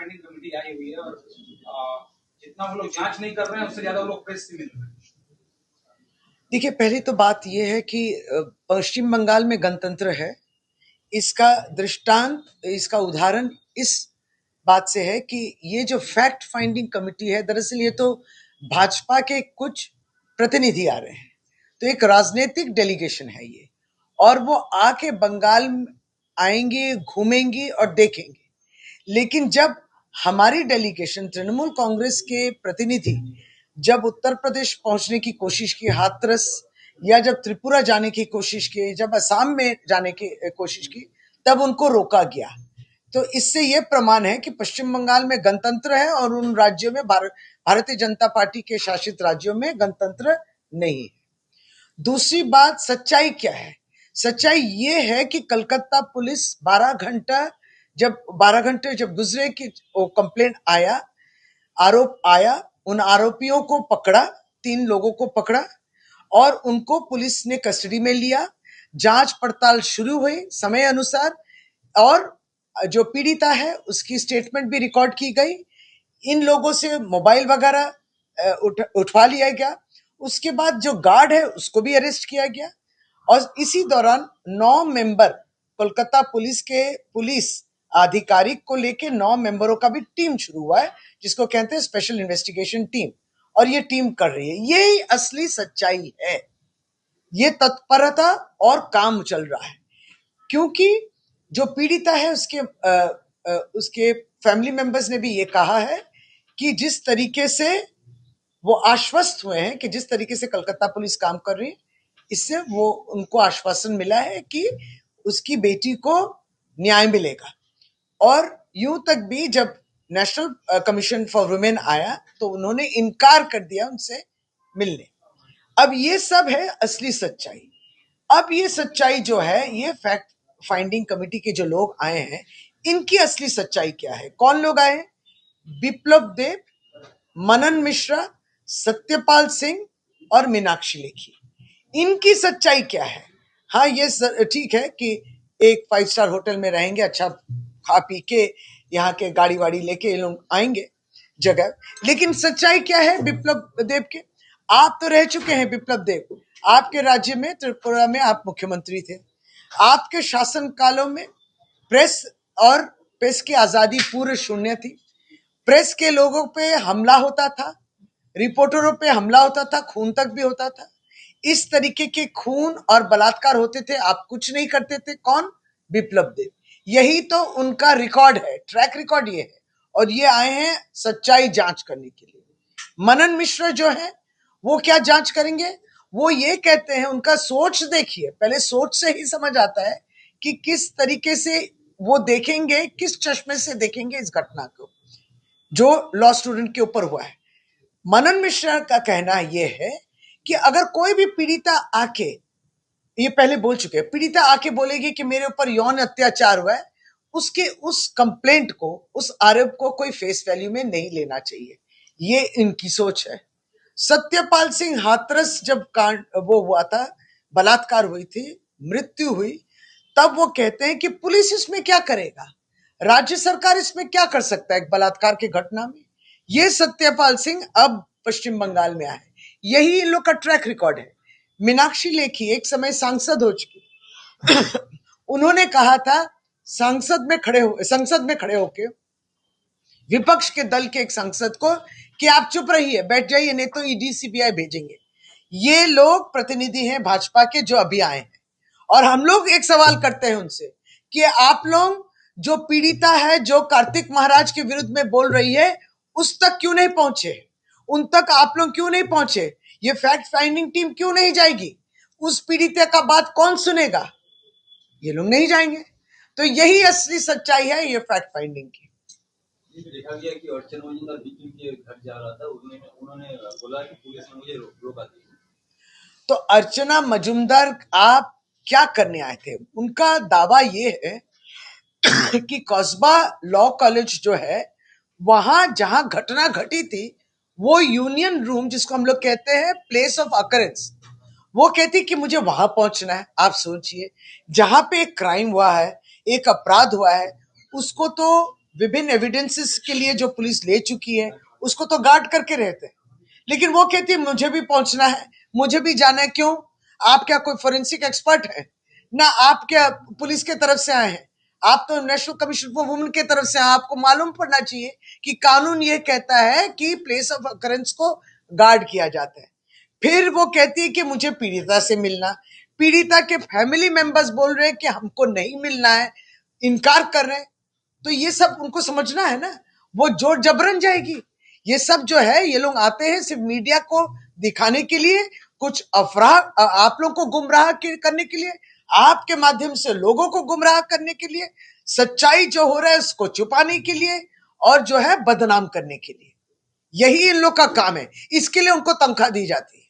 Finding committee आई हुई है और जितना वो लोग जांच नहीं कर रहे हैं उससे ज्यादा वो लोग प्रेस से मिल रहे हैं। देखिए, पहली तो बात यह है कि पश्चिम बंगाल में गणतंत्र है। इसका दृष्टांत, इसका उदाहरण इस बात से है कि ये जो फैक्ट फाइंडिंग कमेटी है, दरअसल ये तो भाजपा के कुछ प्रतिनिधि आ रहे हैं, तो एक राजनीतिक डेलीगेशन है ये, और वो आके बंगाल आएंगे, घूमेंगे और देखेंगे। लेकिन जब हमारी डेलीगेशन, तृणमूल कांग्रेस के प्रतिनिधि जब उत्तर प्रदेश पहुंचने की कोशिश की, हाथरस, या जब त्रिपुरा जाने की कोशिश की, जब असम में जाने की कोशिश की, तब उनको रोका गया। तो इससे यह प्रमाण है कि पश्चिम बंगाल में गणतंत्र है और उन राज्यों में, भारतीय जनता पार्टी के शासित राज्यों में गणतंत्र नहीं है। दूसरी बात, सच्चाई क्या है? सच्चाई ये है कि कलकत्ता पुलिस 12 घंटे जब गुजरे कि वो कंप्लेंट आया, आरोप आया, उन आरोपियों को पकड़ा, 3 लोगों को पकड़ा और उनको पुलिस ने कस्टडी में लिया। जांच पड़ताल शुरू हुई समय अनुसार और जो पीड़िता है उसकी स्टेटमेंट भी रिकॉर्ड की गई। इन लोगों से मोबाइल वगैरह उठवा लिया गया। उसके बाद जो गार्ड है उसको भी अरेस्ट किया गया और इसी दौरान 9 मेंबर, कोलकाता पुलिस के पुलिस आधिकारिक को लेके 9 मेंबरों का भी टीम शुरू हुआ है, जिसको कहते हैं स्पेशल इन्वेस्टिगेशन टीम, और ये टीम कर रही है। यही असली सच्चाई है, ये तत्परता और काम चल रहा है। क्योंकि जो पीड़िता है उसके फैमिली मेंबर्स ने भी ये कहा है कि जिस तरीके से वो आश्वस्त हुए हैं कि जिस तरीके से कलकत्ता पुलिस काम कर रही है, इससे वो उनको आश्वासन मिला है कि उसकी बेटी को न्याय मिलेगा। और यूं तक भी जब नेशनल कमीशन फॉर वुमेन आया तो उन्होंने इनकार कर दिया उनसे मिलने। अब ये सब है असली सच्चाई। अब ये सच्चाई जो है, ये फैक्ट फाइंडिंग कमेटी के जो लोग आए हैं, इनकी असली सच्चाई क्या है? कौन लोग आए हैं? बिप्लब देब, मनन मिश्रा, सत्यपाल सिंह और मीनाक्षी लेखी। इनकी सच्चाई क्या है? हाँ, ये ठीक है कि एक 5 स्टार होटल में रहेंगे, अच्छा खा पी के यहाँ के गाड़ी वाड़ी लेके ये लोग आएंगे जगह, लेकिन सच्चाई क्या है बिप्लब देब के? आप तो रह चुके हैं बिप्लब देब, आपके राज्य में त्रिपुरा में आप मुख्यमंत्री थे। आपके शासन कालों में प्रेस और प्रेस की आजादी पूर्ण शून्य थी। प्रेस के लोगों पे हमला होता था, रिपोर्टरों पे हमला होता था, खून तक भी होता था। इस तरीके के खून और बलात्कार होते थे, आप कुछ नहीं करते थे। कौन? बिप्लब देब। यही तो उनका रिकॉर्ड है, ट्रैक रिकॉर्ड ये है, और ये आए हैं सच्चाई जांच करने के लिए। मनन मिश्रा जो है वो क्या जांच करेंगे? वो ये कहते हैं, उनका सोच देखिए, पहले सोच से ही समझ आता है कि किस तरीके से वो देखेंगे, किस चश्मे से देखेंगे इस घटना को जो लॉ स्टूडेंट के ऊपर हुआ है। मनन मिश्रा का कहना यह है कि अगर कोई भी पीड़िता आके, ये पहले बोल चुके हैं, पीड़िता आके बोलेगी कि मेरे ऊपर यौन अत्याचार हुआ है, उसके उस कंप्लेंट को, उस आरोप को कोई फेस वैल्यू में नहीं लेना चाहिए। ये इनकी सोच है। सत्यपाल सिंह, हाथरस जब कांड वो हुआ था, बलात्कार हुई थी, मृत्यु हुई, तब वो कहते हैं कि पुलिस इसमें क्या करेगा, राज्य सरकार इसमें क्या कर सकता है एक बलात्कार की घटना में। ये सत्यपाल सिंह अब पश्चिम बंगाल में आए, यही इन लोग का ट्रैक रिकॉर्ड है। मीनाक्षी लेखी एक समय सांसद हो चुकी उन्होंने कहा था संसद में खड़े होके विपक्ष के दल के एक सांसद को कि आप चुप रहिए, बैठ जाइए, नहीं तो ईडी सीबीआई भेजेंगे। ये लोग प्रतिनिधि हैं भाजपा के जो अभी आए हैं, और हम लोग एक सवाल करते हैं उनसे कि आप लोग, जो पीड़िता है, जो कार्तिक महाराज के विरुद्ध में बोल रही है, उस तक क्यों नहीं पहुंचे? उन तक आप लोग क्यों नहीं पहुंचे? ये फैक्ट फाइंडिंग टीम क्यों नहीं जाएगी? उस पीड़िता का बात कौन सुनेगा? ये लोग नहीं जाएंगे। तो यही असली सच्चाई है ये फैक्ट फाइंडिंग की। देखा गया कि अर्चना मजूमदार बीच के घर जा रहा था, उन्होंने बोला कि पुलिस ने मुझे रोका था। तो अर्चना मजूमदार आप क्या करने आए थे? उनका दावा ये है कि कस्बा लॉ कॉलेज जो है, वहां जहां घटना घटी थी, वो यूनियन रूम, जिसको हम लोग कहते हैं प्लेस ऑफ अकरेंस, वो कहती कि मुझे वहां पहुंचना है। आप सोचिए, जहां पे एक क्राइम हुआ है, एक अपराध हुआ है, उसको तो विभिन्न एविडेंसेस के लिए जो पुलिस ले चुकी है उसको तो गार्ड करके रहते हैं, लेकिन वो कहती है मुझे भी पहुंचना है, मुझे भी जाना है। क्यों? आप क्या कोई फोरेंसिक एक्सपर्ट है? ना आप क्या पुलिस के तरफ से आए हैं? आप तो नेशनल कमीशन फॉर वुमेन के तरफ से आए। आपको मालूम पड़ना चाहिए कि कानून ये कहता है कि प्लेस ऑफ अकरेंस को गार्ड किया जाता है। फिर वो कहती है कि मुझे पीड़िता से मिलना, पीड़िता के फैमिली मेंबर्स बोल रहे हैं कि हमको नहीं मिलना है, इनकार कर रहे हैं। तो ये सब उनको समझना है ना, वो जोर जबरन जाएगी। ये सब जो है ये लोग आते हैं सिर्फ मीडिया को दिखाने के लिए, कुछ अफराह आप लोग को गुमराह करने के लिए, आपके माध्यम से लोगों को गुमराह करने के लिए, सच्चाई जो हो रहा है उसको छुपाने के लिए और जो है बदनाम करने के लिए। यही इन लोग का काम है, इसके लिए उनको तनख्वाह दी जाती है।